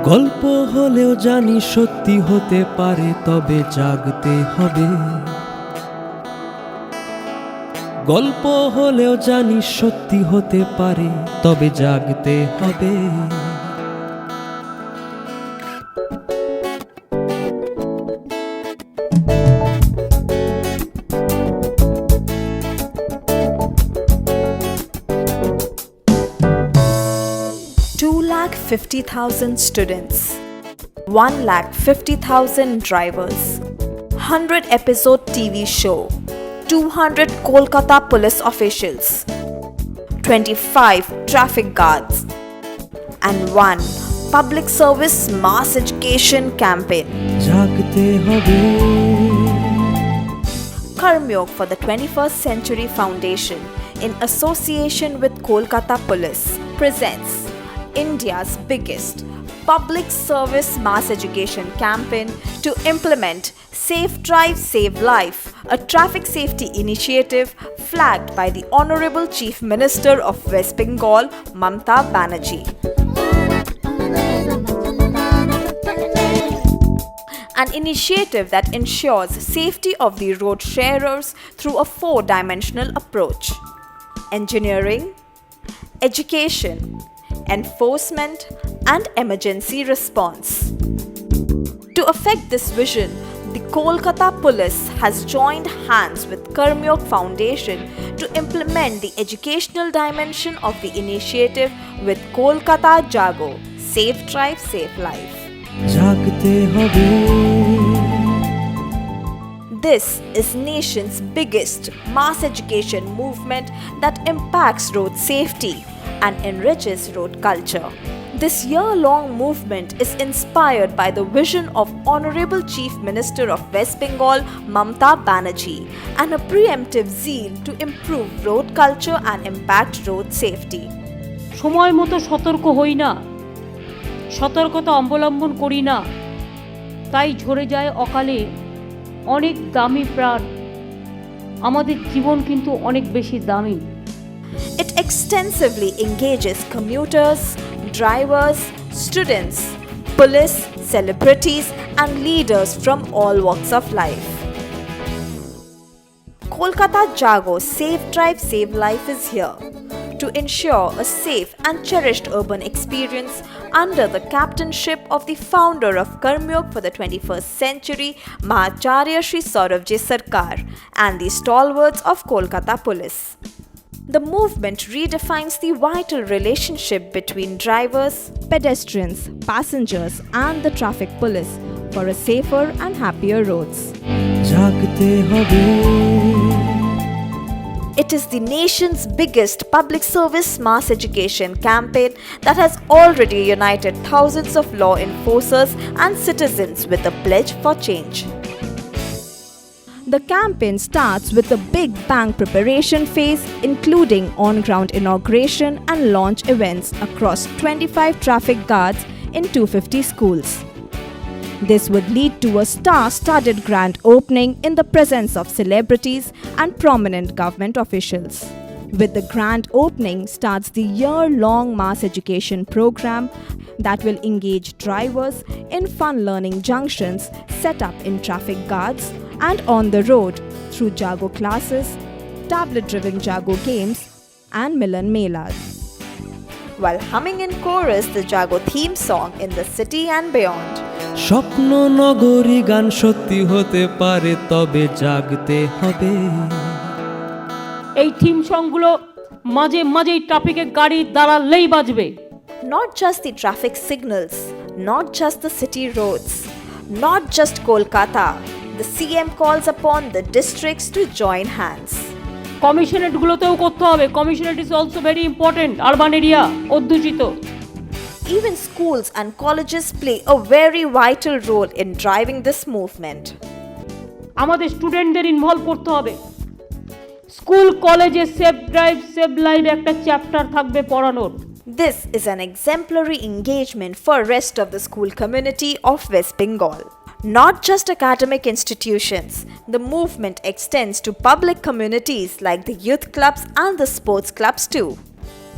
গল্প হলেও জানি সত্যি হতে পারে, তবে জাগতে হবে। গল্প হলেও জানি সত্যি হতে পারে, তবে জাগতে হবে। Two lakh 50,000 students, 1,50,000 drivers, 100 episode TV show, 200 Kolkata police officials, 25 traffic guards, and one public service mass education campaign. জাগতে হবে। Karmyog for the 21st Century Foundation, in association with Kolkata Police, presents India's biggest public service mass education campaign to implement Safe Drive Save Life, a traffic safety initiative flagged by the Honorable Chief Minister of West Bengal, Mamata Banerjee. An initiative that ensures safety of the road sharers through a four-dimensional approach: engineering, education, enforcement, and emergency response. To effect this vision, the Kolkata Police has joined hands with Karmyog Foundation to implement the educational dimension of the initiative with Kolkata Jago, Safe Drive, Save Life. জাগতে হবে। This is nation's biggest mass education movement that impacts road safety and enriches road culture. This year-long movement is inspired by the vision of Honorable Chief Minister of West Bengal, Mamata Banerjee, and a preemptive zeal to improve road culture and impact road safety. সময় মতো সতর্ক হই না, সতর্কতা অবলম্বন করি না, তাই ঝরে যায় অকালে অনেক দামি প্রাণ। আমাদের জীবন কিন্তু অনেক বেশি দামি। It extensively engages commuters, drivers, students, police, celebrities, and leaders from all walks of life. Kolkata Jago Safe Drive Save Life is here to ensure a safe and cherished urban experience under the captainship of the founder of Karmyog for the 21st century, Mahacharya Shri Saurabhji Sarkar, and the stalwarts of Kolkata Police. The movement redefines the vital relationship between drivers, pedestrians, passengers, and the traffic police for a safer and happier roads. জাগতে হবে। It is the nation's biggest public service mass education campaign that has already united thousands of law enforcers and citizens with a pledge for change. The campaign starts with a big bang preparation phase, including on-ground inauguration and launch events across 25 traffic guards in 250 schools. This would lead to a star-studded grand opening in the presence of celebrities and prominent government officials. With the grand opening starts the year-long mass education program that will engage drivers in fun learning junctions set up in traffic guards and on the road through Jago classes, tablet-driven Jago games, and Milan Melas, while humming in chorus the Jago theme song in the city and beyond. স্বপ্ন নগরী গান সত্যি হতে পারে, তবে জাগতে হবে। এই থিম সংগুলো মাঝে মাঝেই ট্রাফিকের গাড়ি দাঁড়ালেই বাজবে। Not just the traffic signals, not just the city roads, not just Kolkata. The CM calls upon the districts to join hands. কমিশনারেটগুলোতেও করতে হবে। Commissionerate is also very important. Urban area অধ্যুষিত। Even schools and colleges play a very vital role in driving this movement. আমাদের স্টুডেন্টদের involve করতে হবে। School কলেজে safe drive save life একটা chapter থাকবে পড়ানোর। This is an exemplary engagement for rest of the school community of West Bengal. Not just academic institutions, the movement extends to public communities like the youth clubs and the sports clubs too.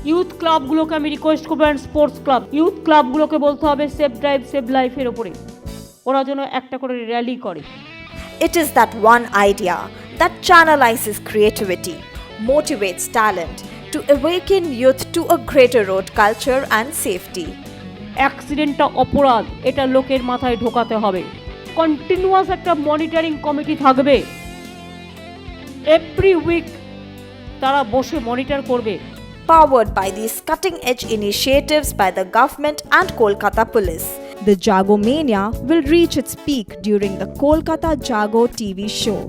Youth ক্লাবগুলোকে আমি request করবো, and sports club, youth ক্লাবগুলোকে বলতে হবে save drive save লাইফের ওপরে ওরা যেন একটা করে র্যালি করে। It is that one idea that channelizes creativity, motivates talent to awaken youth to a greater road culture and safety. অ্যাক্সিডেন্টটা অপরাধ, এটা লোকের মাথায় ঢোকাতে হবে। কন্টিনিউয়াস একটা মনিটরিং কমিটি থাকবে, এভরি উইক তারা বসে মনিটর করবে। Powered by these cutting-edge initiatives by the government and Kolkata Police, the Jago Mania will reach its peak during the Kolkata Jago TV show,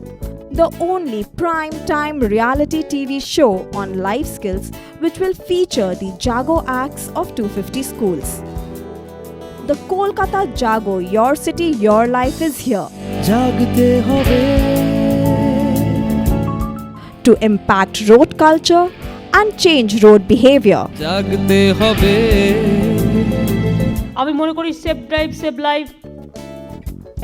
the only prime-time reality TV show on life skills which will feature the Jago acts of 250 schools. The Kolkata Jago Your City Your Life is here জাগতে হবে, to impact road culture and change road behavior. জাগতে হবে। আমি মনে করি save drive save life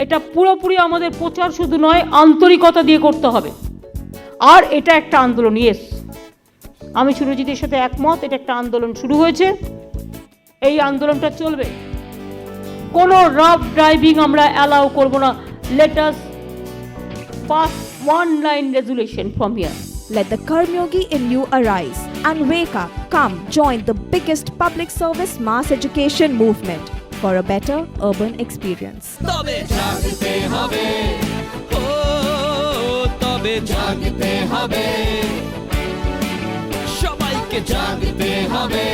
এটা পুরোপুরি আমাদের প্রচার শুধু নয়, আন্তরিকতা দিয়ে করতে হবে। আর এটা একটা আন্দোলন, ইয়েস, আমি সুরজিতের সাথে একমত, এটা একটা আন্দোলন শুরু হয়েছে, এই আন্দোলনটা চলবে। কোনো রাফ ড্রাইভিং আমরা অ্যালাউ করব না। Let us pass one line resolution from here. Let the Karmyogi in you arise and wake up. Come join the biggest public service mass education movement for a better urban experience. তবে জাগতে হবে, ও তবে জাগতে হবে, সবাইকে জাগতে হবে।